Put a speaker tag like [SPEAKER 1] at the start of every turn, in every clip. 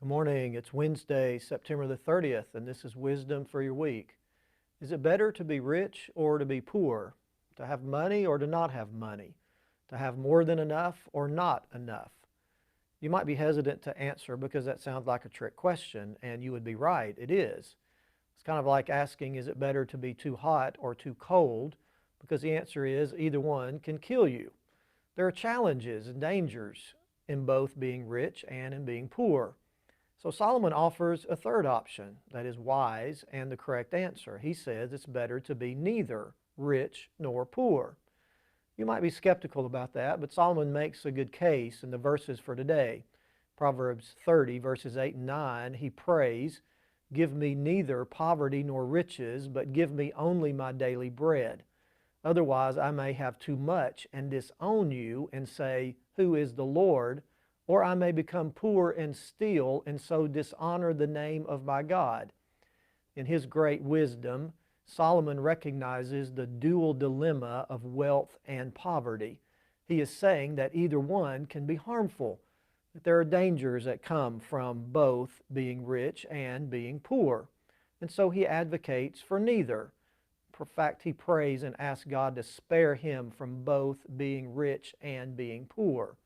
[SPEAKER 1] Good morning. It's Wednesday, September the 30th, and this is Wisdom for your week. Is it better to be rich or to be poor? To have money or to not have money? To have more than enough or not enough? You might be hesitant to answer because that sounds like a trick question, and you would be right. It is. It's kind of like asking, is it better to be too hot or too cold? Because the answer is either one can kill you. There are challenges and dangers in both being rich and in being poor. So Solomon offers a third option that is wise and the correct answer. He says it's better to be neither rich nor poor. You might be skeptical about that, but Solomon makes a good case in the verses for today. Proverbs 30, verses 8 and 9, he prays, "Give me neither poverty nor riches, but give me only my daily bread. Otherwise I may have too much and disown you and say, 'Who is the Lord?' Or I may become poor and steal and so dishonor the name of my God." In his great wisdom, Solomon recognizes the dual dilemma of wealth and poverty. He is saying that either one can be harmful, that there are dangers that come from both being rich and being poor. And so he advocates for neither. In fact, he prays and asks God to spare him from both being rich and being poor.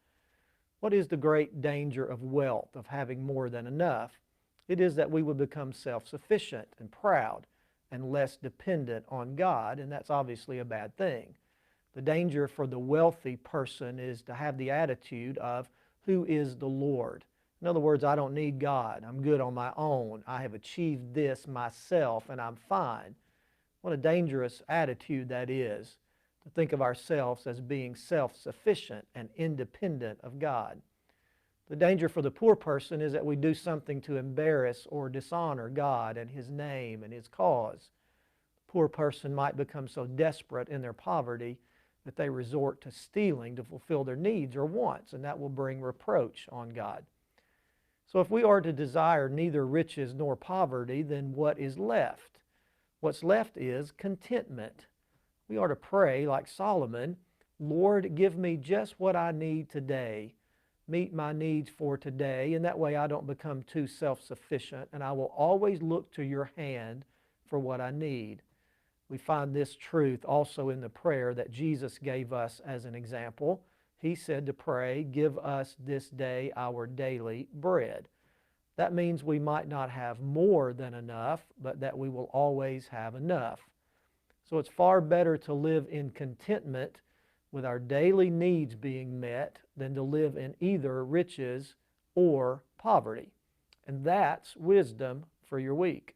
[SPEAKER 1] What is the great danger of wealth, of having more than enough? It is that we would become self-sufficient and proud and less dependent on God, and that's obviously a bad thing. The danger for the wealthy person is to have the attitude of, "Who is the Lord?" In other words, I don't need God. I'm good on my own. I have achieved this myself and I'm fine. What a dangerous attitude that is, to think of ourselves as being self-sufficient and independent of God. The danger for the poor person is that we do something to embarrass or dishonor God and His name and His cause. The poor person might become so desperate in their poverty that they resort to stealing to fulfill their needs or wants, and that will bring reproach on God. So if we are to desire neither riches nor poverty, then what is left? What's left is contentment. We are to pray like Solomon, "Lord, give me just what I need today. Meet my needs for today, and that way I don't become too self-sufficient, and I will always look to your hand for what I need." We find this truth also in the prayer that Jesus gave us as an example. He said to pray, "Give us this day our daily bread." That means we might not have more than enough, but that we will always have enough. So it's far better to live in contentment with our daily needs being met than to live in either riches or poverty. And that's wisdom for your week.